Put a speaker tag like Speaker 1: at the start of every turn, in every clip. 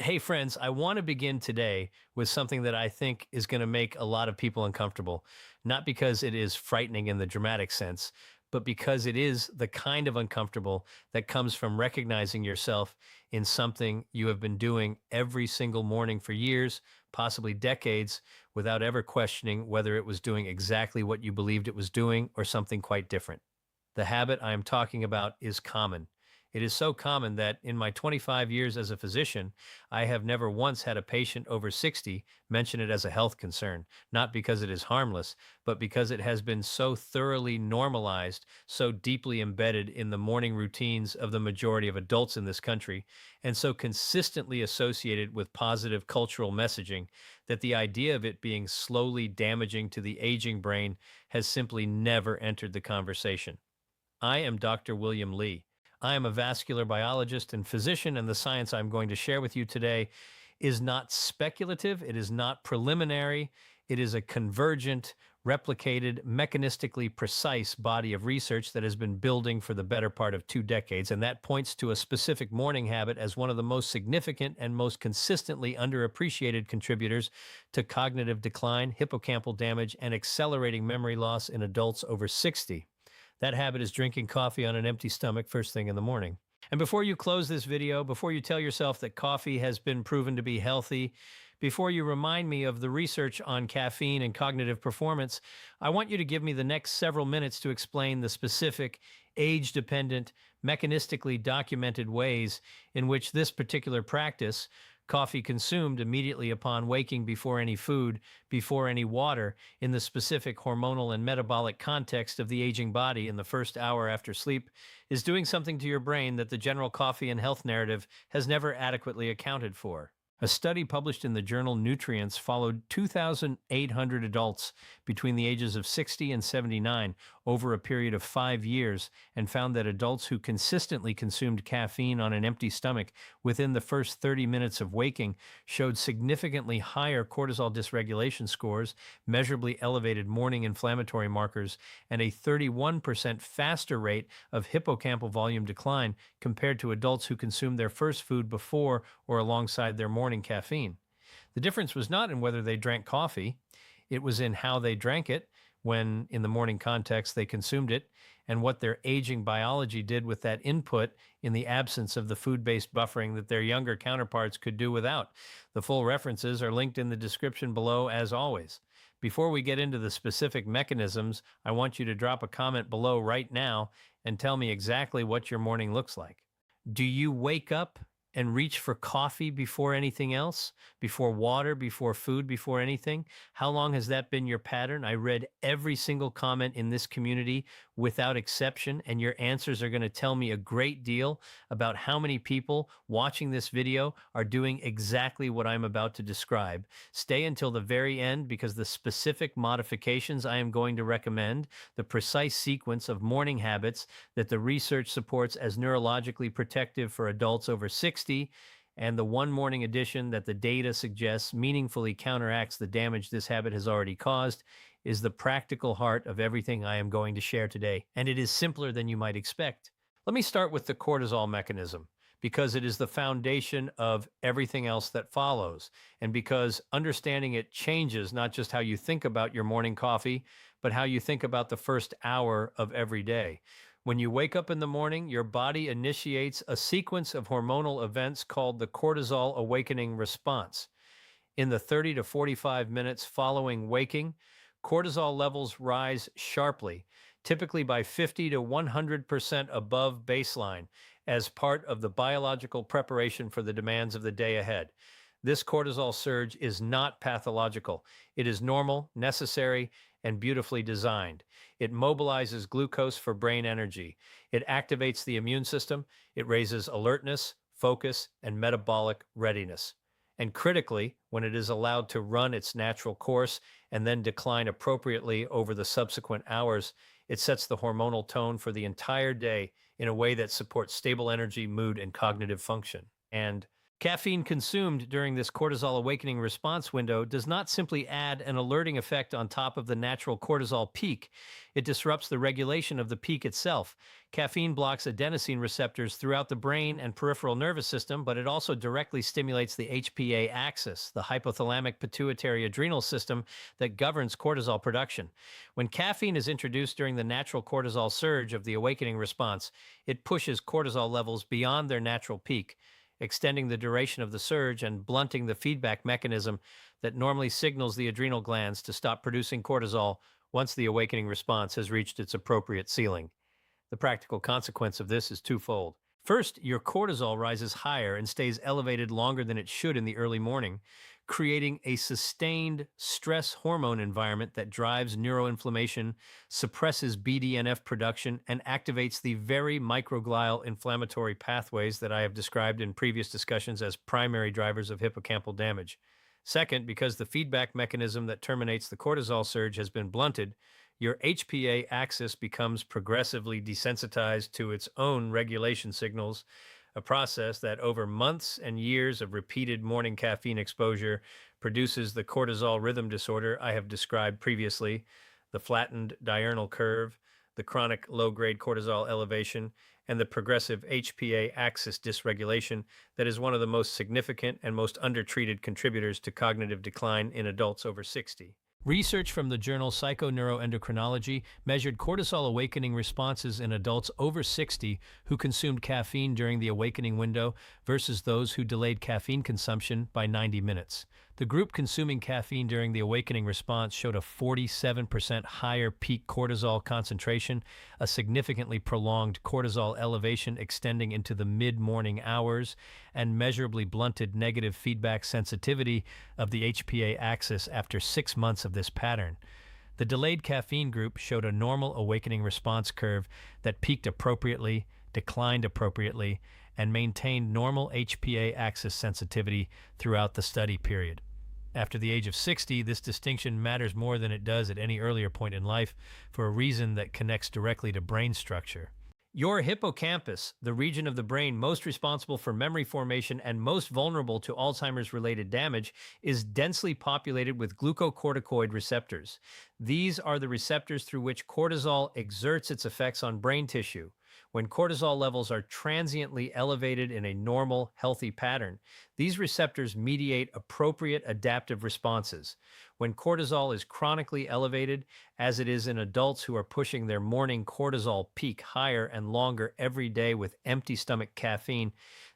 Speaker 1: Hey, friends, I want to begin today with something that I think is going to make a lot of people uncomfortable, not because it is frightening in the dramatic sense, but because it is the kind of uncomfortable that comes from recognizing yourself in something you have been doing every single morning for years, possibly decades, without ever questioning whether it was doing exactly what you believed it was doing or something quite different. The habit I am talking about is common. It is so common that in my 25 years as a physician, I have never once had a patient over 60 mention it as a health concern, not because it is harmless, but because it has been so thoroughly normalized, so deeply embedded in the morning routines of the majority of adults in this country, and so consistently associated with positive cultural messaging that the idea of it being slowly damaging to the aging brain has simply never entered the conversation. I am Dr. William Lee. I am a vascular biologist and physician, and the science I'm going to share with you today is not speculative, it is not preliminary, it is a convergent, replicated, mechanistically precise body of research that has been building for the better part of 2 decades, and that points to a specific morning habit as one of the most significant and most consistently underappreciated contributors to cognitive decline, hippocampal damage, and accelerating memory loss in adults over 60. That habit is drinking coffee on an empty stomach first thing in the morning. And before you close this video, before you tell yourself that coffee has been proven to be healthy, before you remind me of the research on caffeine and cognitive performance, I want you to give me the next several minutes to explain the specific, age-dependent, mechanistically documented ways in which this particular practice, coffee consumed immediately upon waking before any food, before any water, in the specific hormonal and metabolic context of the aging body in the first hour after sleep, is doing something to your brain that the general coffee and health narrative has never adequately accounted for. A study published in the journal Nutrients followed 2,800 adults between the ages of 60 and 79 over a period of 5 years and found that adults who consistently consumed caffeine on an empty stomach within the first 30 minutes of waking showed significantly higher cortisol dysregulation scores, measurably elevated morning inflammatory markers, and a 31% faster rate of hippocampal volume decline compared to adults who consumed their first food before or alongside their morning caffeine. The difference was not in whether they drank coffee, it was in how they drank it when, in the morning context, they consumed it, and what their aging biology did with that input in the absence of the food-based buffering that their younger counterparts could do without. The full references are linked in the description below, as always. Before we get into the specific mechanisms, I want you to drop a comment below right now and tell me exactly what your morning looks like. Do you wake up and reach for coffee before anything else, before water, before food, before anything? How long has that been your pattern? I read every single comment in this community without exception, and your answers are going to tell me a great deal about how many people watching this video are doing exactly what I'm about to describe. Stay until the very end because the specific modifications I am going to recommend, the precise sequence of morning habits that the research supports as neurologically protective for adults over 60, and the one morning addition that the data suggests meaningfully counteracts the damage this habit has already caused, is the practical heart of everything I am going to share today. And it is simpler than you might expect. Let me start with the cortisol mechanism, because it is the foundation of everything else that follows, and because understanding it changes not just how you think about your morning coffee, but how you think about the first hour of every day. When you wake up in the morning, your body initiates a sequence of hormonal events called the cortisol awakening response. In the 30 to 45 minutes following waking, cortisol levels rise sharply, typically by 50 to 100% above baseline, as part of the biological preparation for the demands of the day ahead. This cortisol surge is not pathological. It is normal, necessary, and beautifully designed. It mobilizes glucose for brain energy. It activates the immune system. It raises alertness, focus, and metabolic readiness. And critically, when it is allowed to run its natural course and then decline appropriately over the subsequent hours, it sets the hormonal tone for the entire day in a way that supports stable energy, mood, and cognitive function. And Caffeine consumed during this cortisol awakening response window does not simply add an alerting effect on top of the natural cortisol peak, it disrupts the regulation of the peak itself. Caffeine blocks adenosine receptors throughout the brain and peripheral nervous system, but it also directly stimulates the HPA axis, the hypothalamic pituitary adrenal system that governs cortisol production. When caffeine is introduced during the natural cortisol surge of the awakening response, it pushes cortisol levels beyond their natural peak, extending the duration of the surge and blunting the feedback mechanism that normally signals the adrenal glands to stop producing cortisol once the awakening response has reached its appropriate ceiling. The practical consequence of this is twofold. First, your cortisol rises higher and stays elevated longer than it should in the early morning, creating a sustained stress hormone environment that drives neuroinflammation, suppresses BDNF production, and activates the very microglial inflammatory pathways that I have described in previous discussions as primary drivers of hippocampal damage. Second, because the feedback mechanism that terminates the cortisol surge has been blunted, your HPA axis becomes progressively desensitized to its own regulation signals, a process that over months and years of repeated morning caffeine exposure produces the cortisol rhythm disorder I have described previously, the flattened diurnal curve, the chronic low grade cortisol elevation, and the progressive HPA axis dysregulation that is one of the most significant and most undertreated contributors to cognitive decline in adults over 60. Research from the journal Psychoneuroendocrinology measured cortisol awakening responses in adults over 60 who consumed caffeine during the awakening window versus those who delayed caffeine consumption by 90 minutes. The group consuming caffeine during the awakening response showed a 47% higher peak cortisol concentration, a significantly prolonged cortisol elevation extending into the mid-morning hours, and measurably blunted negative feedback sensitivity of the HPA axis after 6 months of this pattern. The delayed caffeine group showed a normal awakening response curve that peaked appropriately, declined appropriately, and maintained normal HPA axis sensitivity throughout the study period. After the age of 60, this distinction matters more than it does at any earlier point in life for a reason that connects directly to brain structure. Your hippocampus, the region of the brain most responsible for memory formation and most vulnerable to Alzheimer's related damage, is densely populated with glucocorticoid receptors. These are the receptors through which cortisol exerts its effects on brain tissue. When cortisol levels are transiently elevated in a normal, healthy pattern, these receptors mediate appropriate adaptive responses. When cortisol is chronically elevated, as it is in adults who are pushing their morning cortisol peak higher and longer every day with empty stomach caffeine,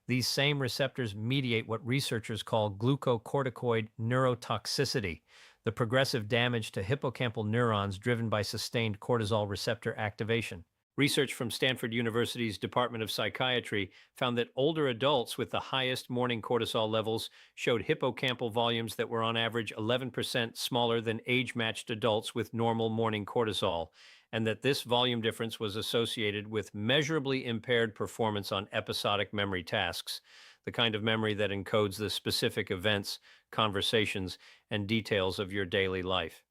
Speaker 1: these same receptors mediate what researchers call glucocorticoid neurotoxicity, the progressive damage to hippocampal neurons driven by sustained cortisol receptor activation. Research from Stanford University's Department of Psychiatry found that older adults with the highest morning cortisol levels showed hippocampal volumes that were on average 11% smaller than age-matched adults with normal morning cortisol, and that this volume difference was associated with measurably impaired performance on episodic memory tasks, the kind of memory that encodes the specific events, conversations, and details of your daily life.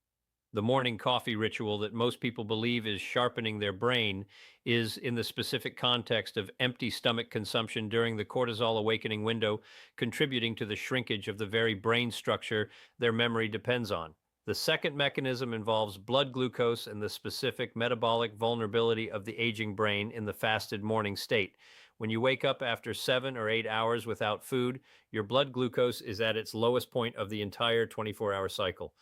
Speaker 1: The morning coffee ritual that most people believe is sharpening their brain is, in the specific context of empty stomach consumption during the cortisol awakening window, contributing to the shrinkage of the very brain structure their memory depends on. The second mechanism involves blood glucose and the specific metabolic vulnerability of the aging brain in the fasted morning state. When you wake up after 7 or 8 hours without food, your blood glucose is at its lowest point of the entire 24-hour cycle.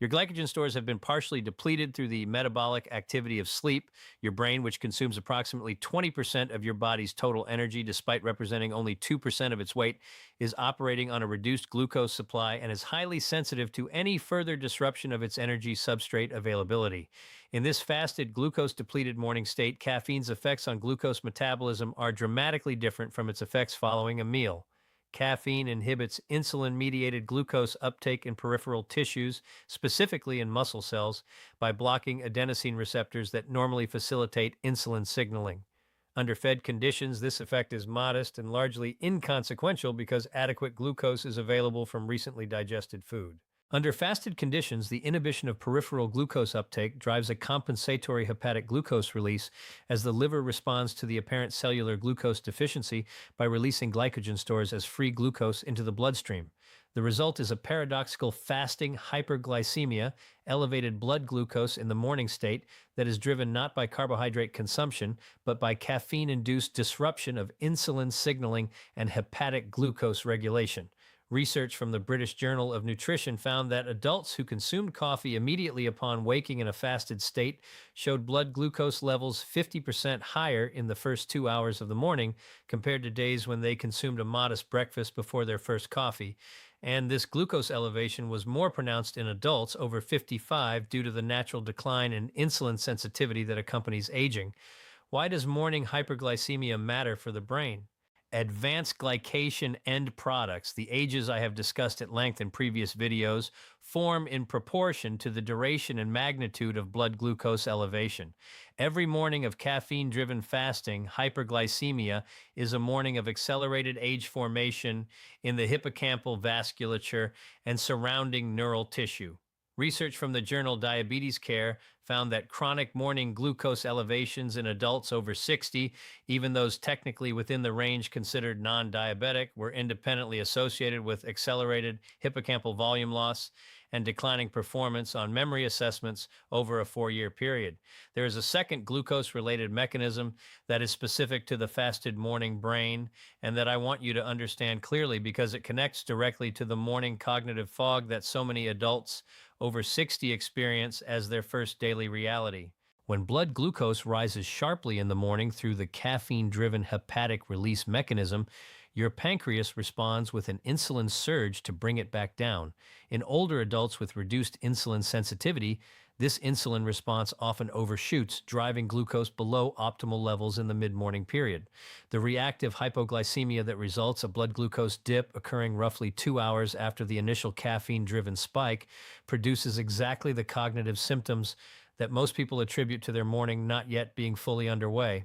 Speaker 1: Your glycogen stores have been partially depleted through the metabolic activity of sleep. Your brain, which consumes approximately 20% of your body's total energy despite representing only 2% of its weight, is operating on a reduced glucose supply and is highly sensitive to any further disruption of its energy substrate availability. In this fasted, glucose-depleted morning state, caffeine's effects on glucose metabolism are dramatically different from its effects following a meal. Caffeine inhibits insulin-mediated glucose uptake in peripheral tissues, specifically in muscle cells, by blocking adenosine receptors that normally facilitate insulin signaling. Under fed conditions, this effect is modest and largely inconsequential because adequate glucose is available from recently digested food. Under fasted conditions, the inhibition of peripheral glucose uptake drives a compensatory hepatic glucose release as the liver responds to the apparent cellular glucose deficiency by releasing glycogen stores as free glucose into the bloodstream. The result is a paradoxical fasting hyperglycemia, elevated blood glucose in the morning state that is driven not by carbohydrate consumption, but by caffeine induced disruption of insulin signaling and hepatic glucose regulation. Research from the British Journal of Nutrition found that adults who consumed coffee immediately upon waking in a fasted state showed blood glucose levels 50% higher in the first 2 hours of the morning compared to days when they consumed a modest breakfast before their first coffee. And this glucose elevation was more pronounced in adults over 55 due to the natural decline in insulin sensitivity that accompanies aging. Why does morning hyperglycemia matter for the brain? Advanced glycation end products, the ages I have discussed at length in previous videos, form in proportion to the duration and magnitude of blood glucose elevation. Every morning of caffeine-driven fasting, hyperglycemia is a morning of accelerated age formation in the hippocampal vasculature and surrounding neural tissue. Research from the journal Diabetes Care found that chronic morning glucose elevations in adults over 60, even those technically within the range considered non-diabetic, were independently associated with accelerated hippocampal volume loss and declining performance on memory assessments over a 4-year period. There is a second glucose-related mechanism that is specific to the fasted morning brain and that I want you to understand clearly because it connects directly to the morning cognitive fog that so many adults over 60 experience as their first daily reality. When blood glucose rises sharply in the morning through the caffeine-driven hepatic release mechanism, your pancreas responds with an insulin surge to bring it back down. In older adults with reduced insulin sensitivity, this insulin response often overshoots, driving glucose below optimal levels in the mid-morning period. The reactive hypoglycemia that results, a blood glucose dip occurring roughly 2 hours after the initial caffeine-driven spike, produces exactly the cognitive symptoms that most people attribute to their morning not yet being fully underway.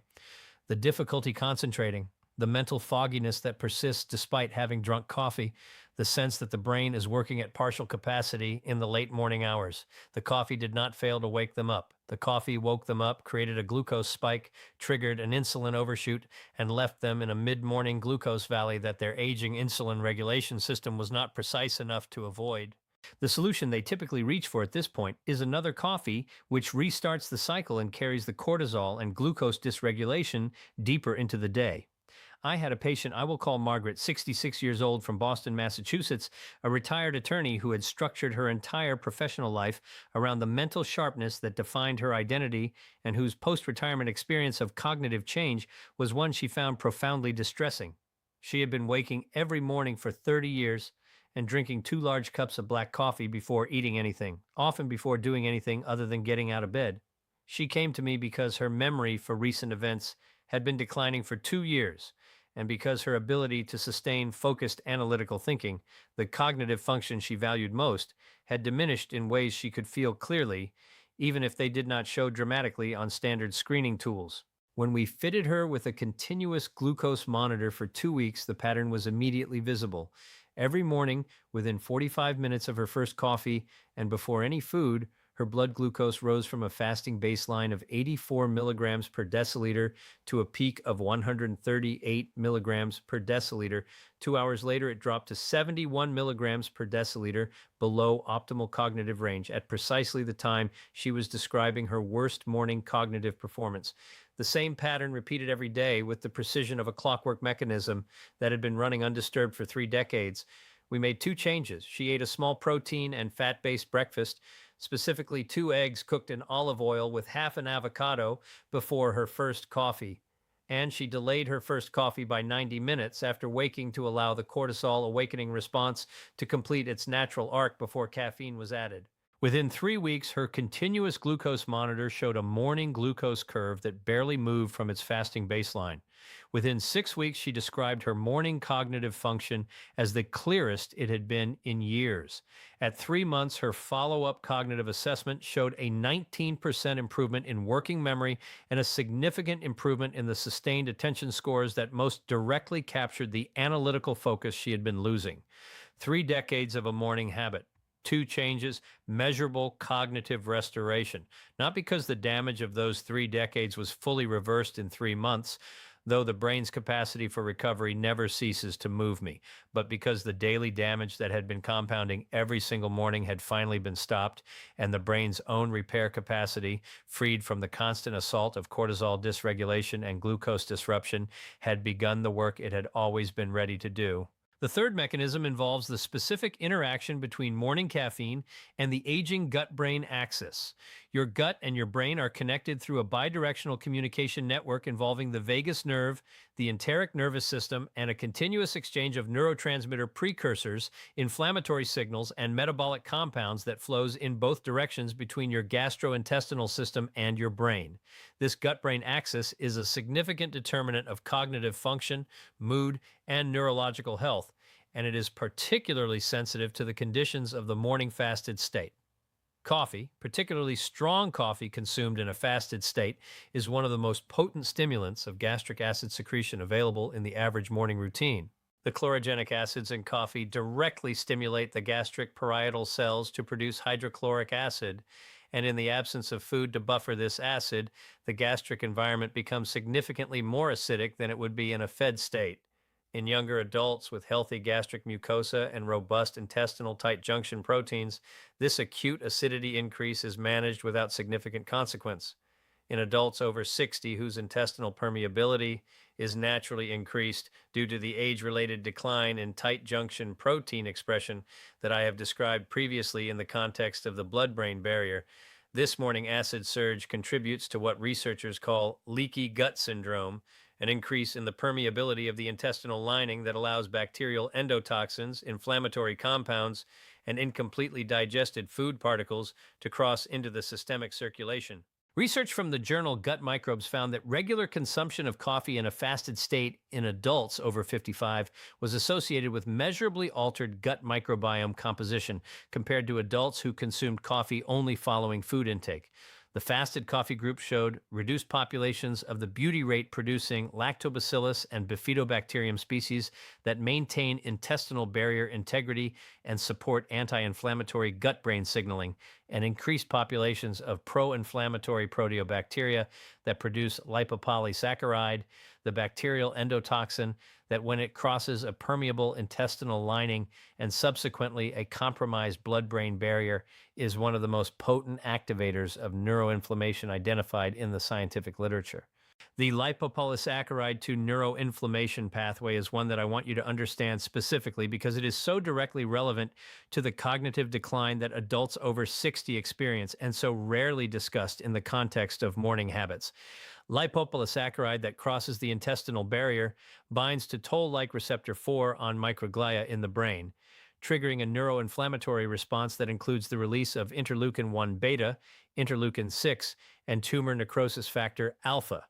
Speaker 1: The difficulty concentrating, the mental fogginess that persists despite having drunk coffee, the sense that the brain is working at partial capacity in the late morning hours. The coffee did not fail to wake them up. The coffee woke them up, created a glucose spike, triggered an insulin overshoot, and left them in a mid-morning glucose valley that their aging insulin regulation system was not precise enough to avoid. The solution they typically reach for at this point is another coffee, which restarts the cycle and carries the cortisol and glucose dysregulation deeper into the day. I had a patient I will call Margaret, 66 years old, from Boston, Massachusetts, a retired attorney who had structured her entire professional life around the mental sharpness that defined her identity and whose post-retirement experience of cognitive change was one she found profoundly distressing. She had been waking every morning for 30 years and drinking 2 large cups of black coffee before eating anything, often before doing anything other than getting out of bed. She came to me because her memory for recent events had been declining for 2 years, and because her ability to sustain focused analytical thinking, the cognitive function she valued most, had diminished in ways she could feel clearly, even if they did not show dramatically on standard screening tools. When we fitted her with a continuous glucose monitor for 2 weeks, the pattern was immediately visible. Every morning, within 45 minutes of her first coffee and before any food, her blood glucose rose from a fasting baseline of 84 milligrams per deciliter to a peak of 138 milligrams per deciliter. 2 hours later, it dropped to 71 milligrams per deciliter, below optimal cognitive range, at precisely the time she was describing her worst morning cognitive performance. The same pattern repeated every day with the precision of a clockwork mechanism that had been running undisturbed for 3 decades. We made 2 changes. She ate a small protein and fat-based breakfast, specifically 2 eggs cooked in olive oil with half an avocado before her first coffee. And she delayed her first coffee by 90 minutes after waking to allow the cortisol awakening response to complete its natural arc before caffeine was added. Within 3 weeks, her continuous glucose monitor showed a morning glucose curve that barely moved from its fasting baseline. Within 6 weeks, she described her morning cognitive function as the clearest it had been in years. At 3 months, her follow-up cognitive assessment showed a 19% improvement in working memory and a significant improvement in the sustained attention scores that most directly captured the analytical focus she had been losing. 3 decades of a morning habit. Two changes, measurable cognitive restoration. Not because the damage of those 3 decades was fully reversed in 3 months, though the brain's capacity for recovery never ceases to move me, but because the daily damage that had been compounding every single morning had finally been stopped, and the brain's own repair capacity, freed from the constant assault of cortisol dysregulation and glucose disruption, had begun the work it had always been ready to do. The third mechanism involves the specific interaction between morning caffeine and the aging gut brain axis. Your gut and your brain are connected through a bidirectional communication network involving the vagus nerve, the enteric nervous system, and a continuous exchange of neurotransmitter precursors, inflammatory signals, and metabolic compounds that flows in both directions between your gastrointestinal system and your brain. This gut brain axis is a significant determinant of cognitive function, mood, and neurological health, and it is particularly sensitive to the conditions of the morning fasted state. Coffee, particularly strong coffee consumed in a fasted state, is one of the most potent stimulants of gastric acid secretion available in the average morning routine. The chlorogenic acids in coffee directly stimulate the gastric parietal cells to produce hydrochloric acid, and in the absence of food to buffer this acid, the gastric environment becomes significantly more acidic than it would be in a fed state. In younger adults with healthy gastric mucosa and robust intestinal tight junction proteins, this acute acidity increase is managed without significant consequence. In adults over 60 whose intestinal permeability is naturally increased due to the age-related decline in tight junction protein expression that I have described previously in the context of the blood-brain barrier, this morning acid surge contributes to what researchers call leaky gut syndrome, an increase in the permeability of the intestinal lining that allows bacterial endotoxins, inflammatory compounds, and incompletely digested food particles to cross into the systemic circulation. Research from the journal Gut Microbes found that regular consumption of coffee in a fasted state in adults over 55 was associated with measurably altered gut microbiome composition compared to adults who consumed coffee only following food intake. The fasted coffee group showed reduced populations of the butyrate producing lactobacillus and bifidobacterium species that maintain intestinal barrier integrity and support anti-inflammatory gut-brain signaling, and increased populations of pro-inflammatory proteobacteria that produce lipopolysaccharide, the bacterial endotoxin that, when it crosses a permeable intestinal lining and subsequently a compromised blood-brain barrier, is one of the most potent activators of neuroinflammation identified in the scientific literature. The lipopolysaccharide to neuroinflammation pathway is one that I want you to understand specifically because it is so directly relevant to the cognitive decline that adults over 60 experience and so rarely discussed in the context of morning habits. Lipopolysaccharide that crosses the intestinal barrier binds to toll-like receptor 4 on microglia in the brain, triggering a neuroinflammatory response that includes the release of interleukin 1 beta, interleukin 6, and tumor necrosis factor alpha.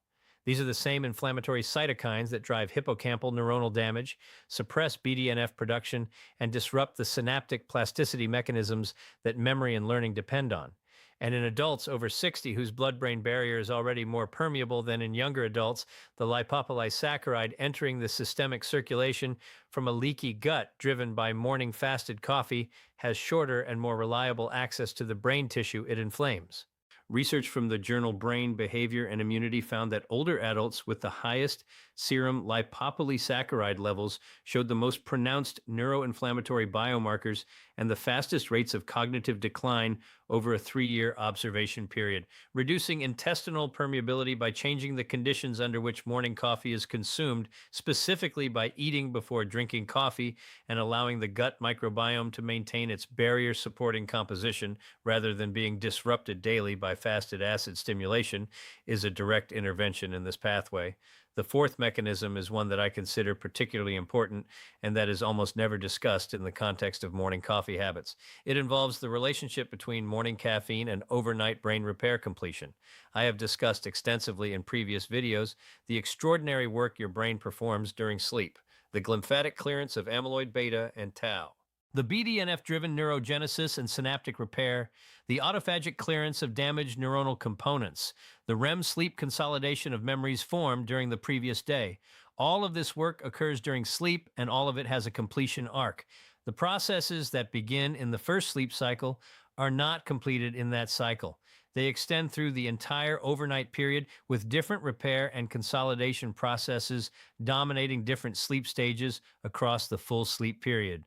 Speaker 1: These are the same inflammatory cytokines that drive hippocampal neuronal damage, suppress BDNF production, and disrupt the synaptic plasticity mechanisms that memory and learning depend on. And in adults over 60 whose blood-brain barrier is already more permeable than in younger adults, the lipopolysaccharide entering the systemic circulation from a leaky gut driven by morning fasted coffee has shorter and more reliable access to the brain tissue it inflames. Research from the journal Brain, Behavior, and Immunity found that older adults with the highest serum lipopolysaccharide levels showed the most pronounced neuroinflammatory biomarkers and the fastest rates of cognitive decline over a 3-year observation period, reducing intestinal permeability by changing the conditions under which morning coffee is consumed, specifically by eating before drinking coffee and allowing the gut microbiome to maintain its barrier-supporting composition rather than being disrupted daily by fasted acid stimulation, is a direct intervention in this pathway. The fourth mechanism is one that I consider particularly important and that is almost never discussed in the context of morning coffee habits. It involves the relationship between morning caffeine and overnight brain repair completion. I have discussed extensively in previous videos the extraordinary work your brain performs during sleep, the glymphatic clearance of amyloid beta and tau, the BDNF-driven neurogenesis and synaptic repair, the autophagic clearance of damaged neuronal components, the REM sleep consolidation of memories formed during the previous day. All of this work occurs during sleep, and all of it has a completion arc. The processes that begin in the first sleep cycle are not completed in that cycle. They extend through the entire overnight period with different repair and consolidation processes dominating different sleep stages across the full sleep period.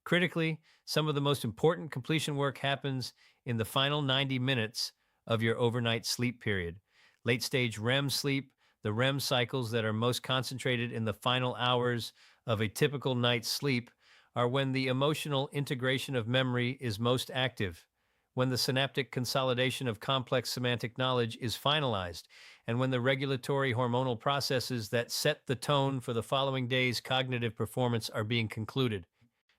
Speaker 1: Critically, some of the most important completion work happens in the final 90 minutes of your overnight sleep period. Late stage REM sleep, the REM cycles that are most concentrated in the final hours of a typical night's sleep, are when the emotional integration of memory is most active, when the synaptic consolidation of complex semantic knowledge is finalized, and when the regulatory hormonal processes that set the tone for the following day's cognitive performance are being concluded.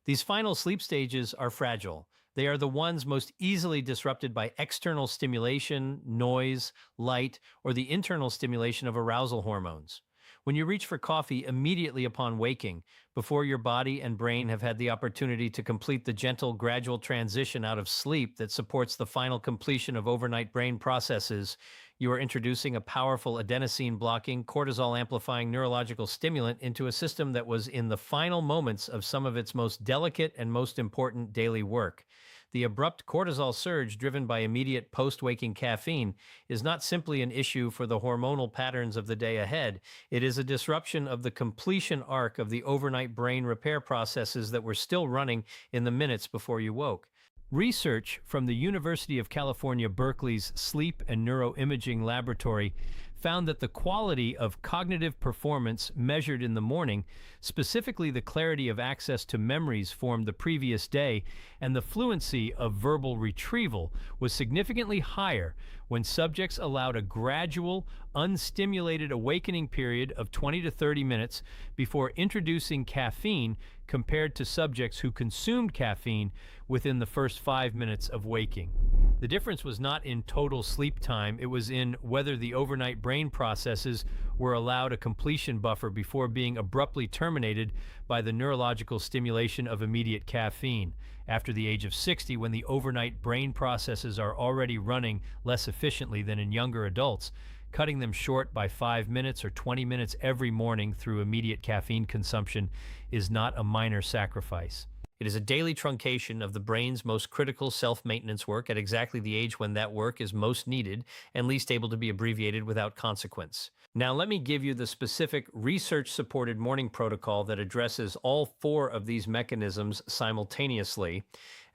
Speaker 1: These final sleep stages are fragile. They are the ones most easily disrupted by external stimulation, noise, light, or the internal stimulation of arousal hormones. When you reach for coffee immediately upon waking, before your body and brain have had the opportunity to complete the gentle, gradual transition out of sleep that supports the final completion of overnight brain processes, you are introducing a powerful adenosine blocking, cortisol amplifying neurological stimulant into a system that was in the final moments of some of its most delicate and most important daily work. The abrupt cortisol surge driven by immediate post waking caffeine is not simply an issue for the hormonal patterns of the day ahead. It is a disruption of the completion arc of the overnight brain repair processes that were still running in the minutes before you woke. Research from the University of California, Berkeley's Sleep and Neuroimaging Laboratory found that the quality of cognitive performance measured in the morning, specifically the clarity of access to memories formed the previous day and the fluency of verbal retrieval, was significantly higher when subjects allowed a gradual, unstimulated awakening period of 20 to 30 minutes before introducing caffeine compared to subjects who consumed caffeine within the first 5 minutes of waking. The difference was not in total sleep time, it was in whether the overnight brain processes were allowed a completion buffer before being abruptly terminated by the neurological stimulation of immediate caffeine. After the age of 60, when the overnight brain processes are already running less efficiently than in younger adults, cutting them short by 5 minutes or 20 minutes every morning through immediate caffeine consumption is not a minor sacrifice. It is a daily truncation of the brain's most critical self-maintenance work at exactly the age when that work is most needed and least able to be abbreviated without consequence. Now, let me give you the specific research-supported morning protocol that addresses all four of these mechanisms simultaneously,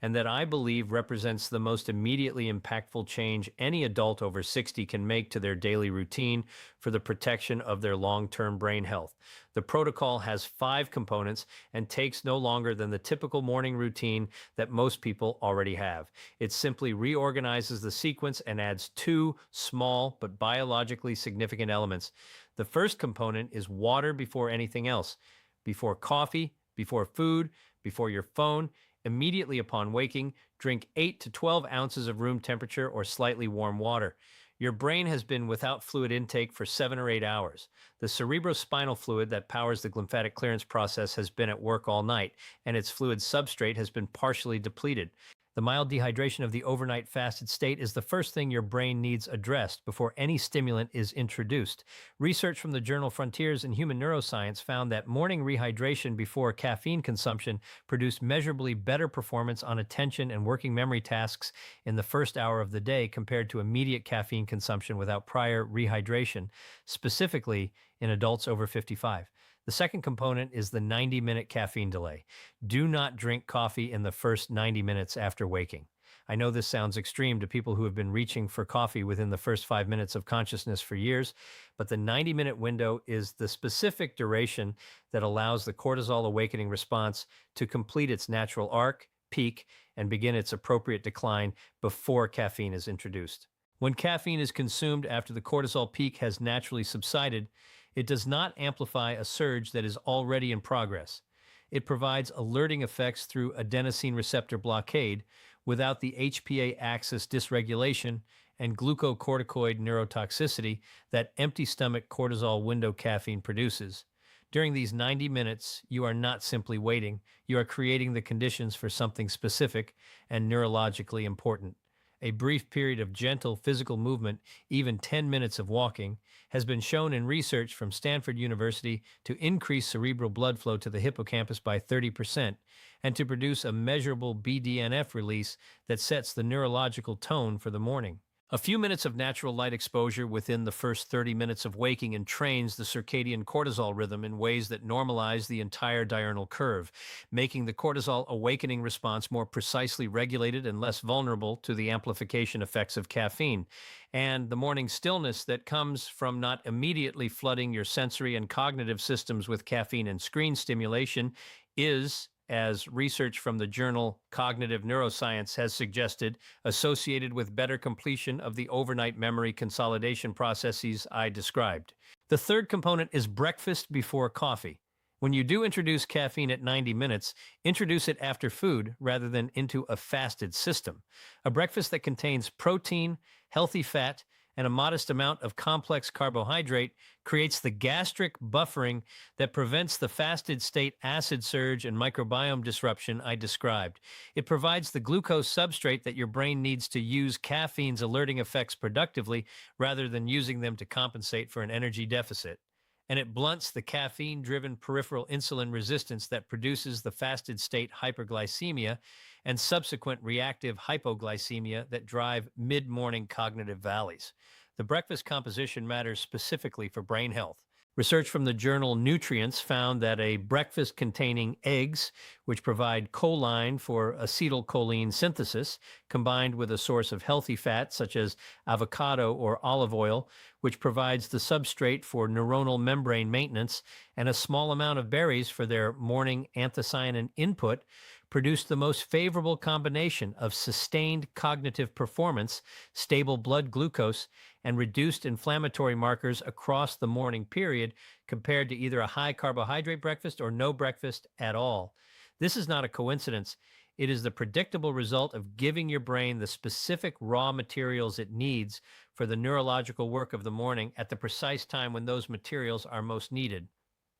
Speaker 1: and that I believe represents the most immediately impactful change any adult over 60 can make to their daily routine for the protection of their long-term brain health. The protocol has 5 components and takes no longer than the typical morning routine that most people already have. It simply reorganizes the sequence and adds 2 small but biologically significant elements. The first component is water before anything else, before coffee, before food, before your phone. Immediately upon waking, drink 8 to 12 ounces of room temperature or slightly warm water. Your brain has been without fluid intake for 7 or 8 hours. The cerebrospinal fluid that powers the lymphatic clearance process has been at work all night, and its fluid substrate has been partially depleted. The mild dehydration of the overnight fasted state is the first thing your brain needs addressed before any stimulant is introduced. Research from the journal Frontiers in Human Neuroscience found that morning rehydration before caffeine consumption produced measurably better performance on attention and working memory tasks in the first hour of the day compared to immediate caffeine consumption without prior rehydration, specifically in adults over 55. The second component is the 90-minute caffeine delay. Do not drink coffee in the first 90 minutes after waking. I know this sounds extreme to people who have been reaching for coffee within the first 5 minutes of consciousness for years, but the 90-minute window is the specific duration that allows the cortisol awakening response to complete its natural arc, peak, and begin its appropriate decline before caffeine is introduced. When caffeine is consumed after the cortisol peak has naturally subsided, it does not amplify a surge that is already in progress. It provides alerting effects through adenosine receptor blockade without the HPA axis dysregulation and glucocorticoid neurotoxicity that empty stomach cortisol window caffeine produces. During these 90 minutes, you are not simply waiting, you are creating the conditions for something specific and neurologically important. A brief period of gentle physical movement, even 10 minutes of walking, has been shown in research from Stanford University to increase cerebral blood flow to the hippocampus by 30% and to produce a measurable BDNF release that sets the neurological tone for the morning. A few minutes of natural light exposure within the first 30 minutes of waking entrains the circadian cortisol rhythm in ways that normalize the entire diurnal curve, making the cortisol awakening response more precisely regulated and less vulnerable to the amplification effects of caffeine. And the morning stillness that comes from not immediately flooding your sensory and cognitive systems with caffeine and screen stimulation is, as research from the journal Cognitive Neuroscience has suggested, associated with better completion of the overnight memory consolidation processes I described. The third component is breakfast before coffee. When you do introduce caffeine at 90 minutes, introduce it after food rather than into a fasted system. A breakfast that contains protein, healthy fat, and a modest amount of complex carbohydrate creates the gastric buffering that prevents the fasted state acid surge and microbiome disruption I described. It provides the glucose substrate that your brain needs to use caffeine's alerting effects productively rather than using them to compensate for an energy deficit. And it blunts the caffeine-driven peripheral insulin resistance that produces the fasted state hyperglycemia and subsequent reactive hypoglycemia that drive mid-morning cognitive valleys. The breakfast composition matters specifically for brain health. Research from the journal Nutrients found that a breakfast containing eggs, which provide choline for acetylcholine synthesis, combined with a source of healthy fat such as avocado or olive oil, which provides the substrate for neuronal membrane maintenance, and a small amount of berries for their morning anthocyanin input, produced the most favorable combination of sustained cognitive performance, stable blood glucose, and reduced inflammatory markers across the morning period compared to either a high carbohydrate breakfast or no breakfast at all. This is not a coincidence. It is the predictable result of giving your brain the specific raw materials it needs for the neurological work of the morning at the precise time when those materials are most needed.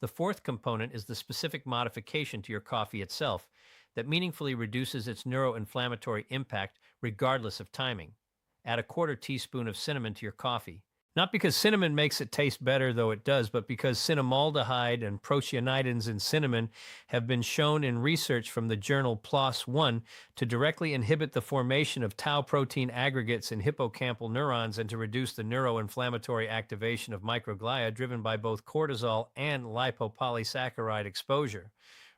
Speaker 1: The fourth component is the specific modification to your coffee itself that meaningfully reduces its neuroinflammatory impact regardless of timing. Add a quarter teaspoon of cinnamon to your coffee. Not because cinnamon makes it taste better, though it does, but because cinnamaldehyde and procyanidins in cinnamon have been shown in research from the journal PLOS One to directly inhibit the formation of tau protein aggregates in hippocampal neurons and to reduce the neuroinflammatory activation of microglia driven by both cortisol and lipopolysaccharide exposure.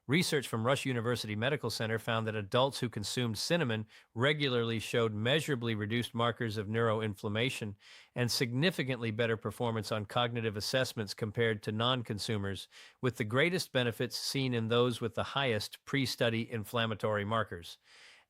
Speaker 1: Research from Rush University Medical Center found that adults who consumed cinnamon regularly showed measurably reduced markers of neuroinflammation and significantly better performance on cognitive assessments compared to non-consumers, with the greatest benefits seen in those with the highest pre-study inflammatory markers.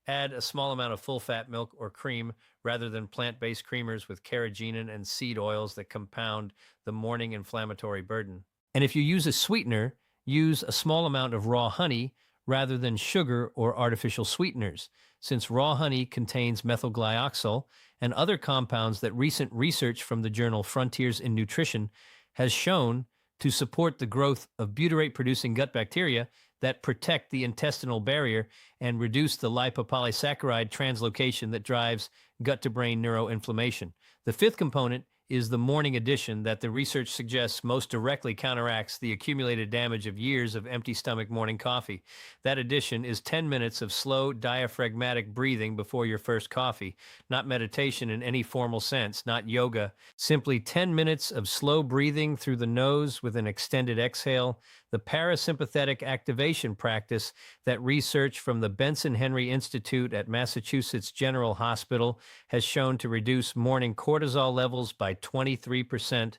Speaker 1: Add a small amount of full-fat milk or cream rather than plant-based creamers with carrageenan and seed oils that compound the morning inflammatory burden. And if you use a sweetener, use a small amount of raw honey rather than sugar or artificial sweeteners, since raw honey contains methylglyoxal and other compounds that recent research from the journal Frontiers in Nutrition has shown to support the growth of butyrate-producing gut bacteria that protect the intestinal barrier and reduce the lipopolysaccharide translocation that drives gut-to-brain neuroinflammation. The fifth component is the morning addition that the research suggests most directly counteracts the accumulated damage of years of empty stomach morning coffee. That addition is 10 minutes of slow diaphragmatic breathing before your first coffee, not meditation in any formal sense, not yoga, simply 10 minutes of slow breathing through the nose with an extended exhale, the parasympathetic activation practice that research from the Benson Henry Institute at Massachusetts General Hospital has shown to reduce morning cortisol levels by 23%,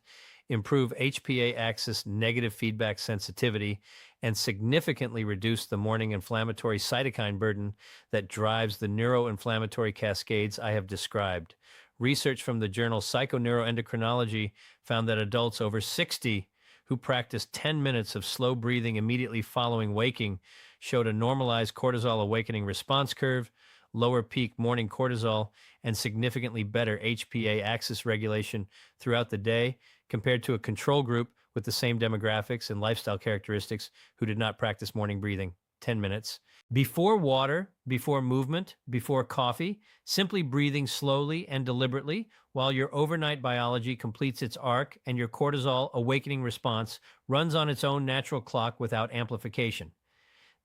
Speaker 1: improve HPA axis negative feedback sensitivity, and significantly reduce the morning inflammatory cytokine burden that drives the neuroinflammatory cascades I have described. Research from the journal Psychoneuroendocrinology found that adults over 60 who practiced 10 minutes of slow breathing immediately following waking showed a normalized cortisol awakening response curve, lower peak morning cortisol, and significantly better HPA axis regulation throughout the day compared to a control group with the same demographics and lifestyle characteristics who did not practice morning breathing. 10 minutes. Before water, before movement, before coffee, simply breathing slowly and deliberately while your overnight biology completes its arc and your cortisol awakening response runs on its own natural clock without amplification.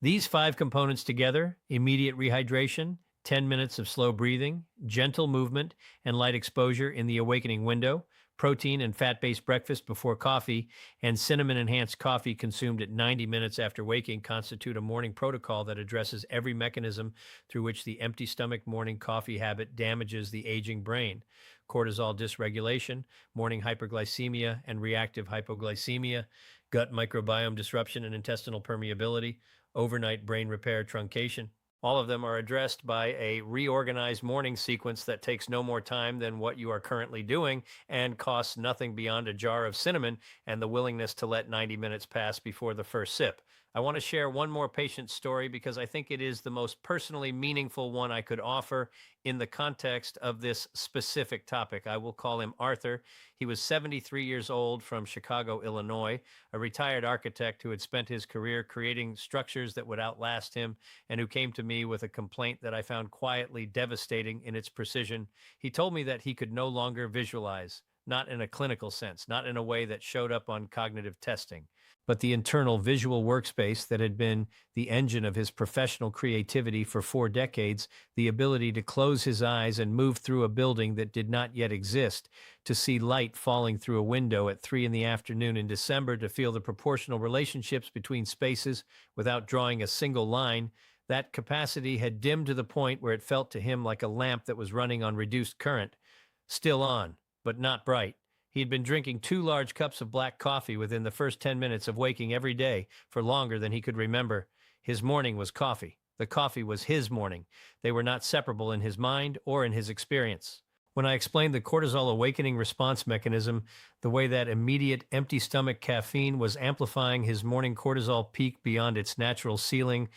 Speaker 1: These five components together, immediate rehydration, 10 minutes of slow breathing, gentle movement, and light exposure in the awakening window, protein and fat based breakfast before coffee, and cinnamon enhanced coffee consumed at 90 minutes after waking constitute a morning protocol that addresses every mechanism through which the empty stomach morning coffee habit damages the aging brain: cortisol dysregulation, morning hyperglycemia and reactive hypoglycemia, gut microbiome disruption and intestinal permeability, overnight brain repair truncation. All of them are addressed by a reorganized morning sequence that takes no more time than what you are currently doing and costs nothing beyond a jar of cinnamon and the willingness to let 90 minutes pass before the first sip. I want to share one more patient story because I think it is the most personally meaningful one I could offer in the context of this specific topic. I will call him Arthur. He was 73 years old, from Chicago, Illinois, a retired architect who had spent his career creating structures that would outlast him, and who came to me with a complaint that I found quietly devastating in its precision. He told me that he could no longer visualize, not in a clinical sense, not in a way that showed up on cognitive testing, but the internal visual workspace that had been the engine of his professional creativity for 4 decades, the ability to close his eyes and move through a building that did not yet exist, to see light falling through a window at 3 in the afternoon in December, to feel the proportional relationships between spaces without drawing a single line. That capacity had dimmed to the point where it felt to him like a lamp that was running on reduced current, still on, but not bright. He had been drinking 2 large cups of black coffee within the first 10 minutes of waking every day for longer than he could remember. His morning was coffee. The coffee was his morning. They were not separable in his mind or in his experience. When I explained the cortisol awakening response mechanism, the way that immediate empty stomach caffeine was amplifying his morning cortisol peak beyond its natural ceiling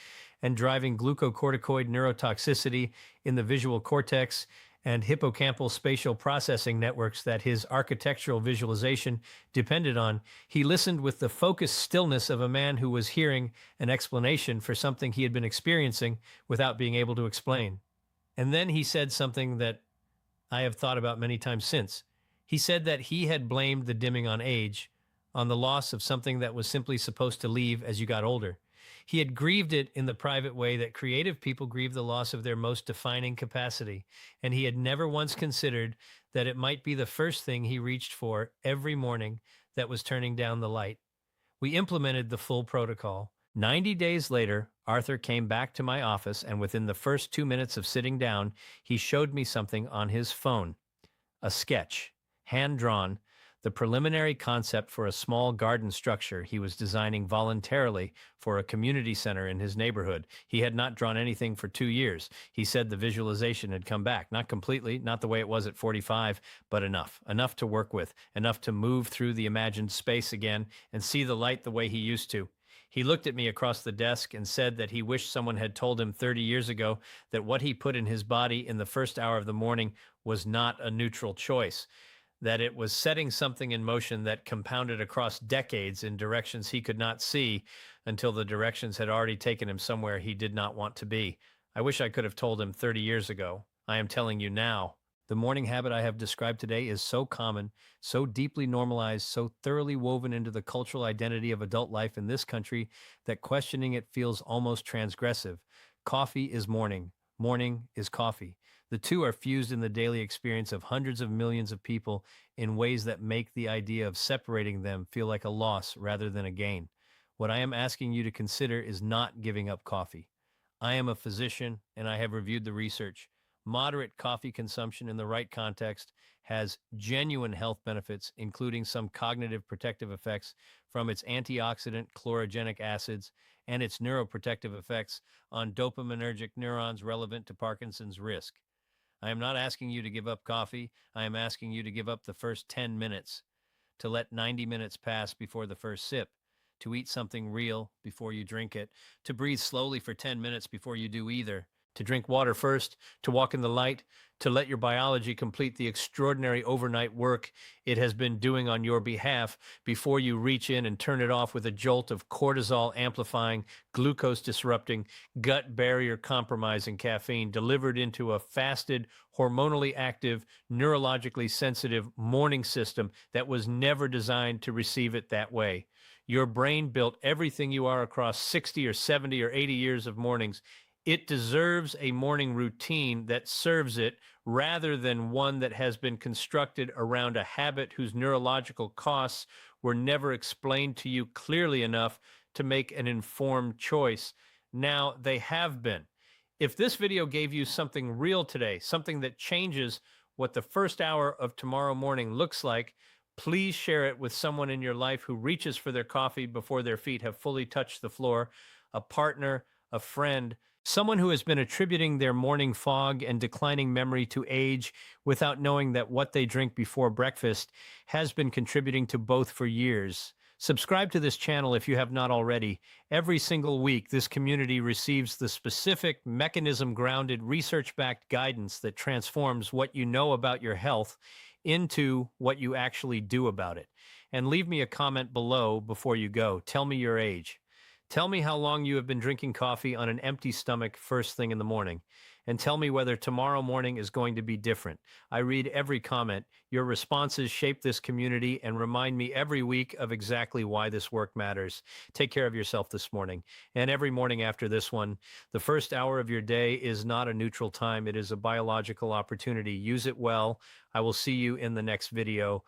Speaker 1: and driving glucocorticoid neurotoxicity in the visual cortex and hippocampal spatial processing networks that his architectural visualization depended on, he listened with the focused stillness of a man who was hearing an explanation for something he had been experiencing without being able to explain. And then he said something that I have thought about many times since. He said that he had blamed the dimming on age, on the loss of something that was simply supposed to leave as you got older. He had grieved it in the private way that creative people grieve the loss of their most defining capacity, and he had never once considered that it might be the first thing he reached for every morning that was turning down the light. We implemented the full protocol. 90 days later, Arthur came back to my office, and within the first 2 minutes of sitting down, he showed me something on his phone: a sketch, hand drawn, the preliminary concept for a small garden structure he was designing voluntarily for a community center in his neighborhood. He had not drawn anything for 2 years. He said the visualization had come back, not completely, not the way it was at 45, but enough to work with, enough to move through the imagined space again and see the light the way he used to. He looked at me across the desk and said that he wished someone had told him 30 years ago that what he put in his body in the first hour of the morning was not a neutral choice, that it was setting something in motion that compounded across decades in directions he could not see until the directions had already taken him somewhere he did not want to be. I wish I could have told him 30 years ago. I am telling you now. The morning habit I have described today is so common, so deeply normalized, so thoroughly woven into the cultural identity of adult life in this country that questioning it feels almost transgressive. Coffee is morning. Morning is coffee. The two are fused in the daily experience of hundreds of millions of people in ways that make the idea of separating them feel like a loss rather than a gain. What I am asking you to consider is not giving up coffee. I am a physician and I have reviewed the research. Moderate coffee consumption in the right context has genuine health benefits, including some cognitive protective effects from its antioxidant chlorogenic acids and its neuroprotective effects on dopaminergic neurons relevant to Parkinson's risk. I am not asking you to give up coffee. I am asking you to give up the first 10 minutes, to let 90 minutes pass before the first sip, to eat something real before you drink it, to breathe slowly for 10 minutes before you do either, to drink water first, to walk in the light, to let your biology complete the extraordinary overnight work it has been doing on your behalf before you reach in and turn it off with a jolt of cortisol amplifying, glucose disrupting, gut barrier compromising caffeine delivered into a fasted, hormonally active, neurologically sensitive morning system that was never designed to receive it that way. Your brain built everything you are across 60 or 70 or 80 years of mornings. It deserves a morning routine that serves it rather than one that has been constructed around a habit whose neurological costs were never explained to you clearly enough to make an informed choice. Now they have been. If this video gave you something real today, something that changes what the first hour of tomorrow morning looks like, please share it with someone in your life who reaches for their coffee before their feet have fully touched the floor, a partner, a friend, someone who has been attributing their morning fog and declining memory to age without knowing that what they drink before breakfast has been contributing to both for years. Subscribe to this channel if you have not already. Every single week, this community receives the specific mechanism grounded, research backed guidance that transforms what you know about your health into what you actually do about it. And leave me a comment below before you go. Tell me your age. Tell me how long you have been drinking coffee on an empty stomach first thing in the morning. And tell me whether tomorrow morning is going to be different. I read every comment. Your responses shape this community and remind me every week of exactly why this work matters. Take care of yourself this morning. And every morning after this one, the first hour of your day is not a neutral time. It is a biological opportunity. Use it well. I will see you in the next video.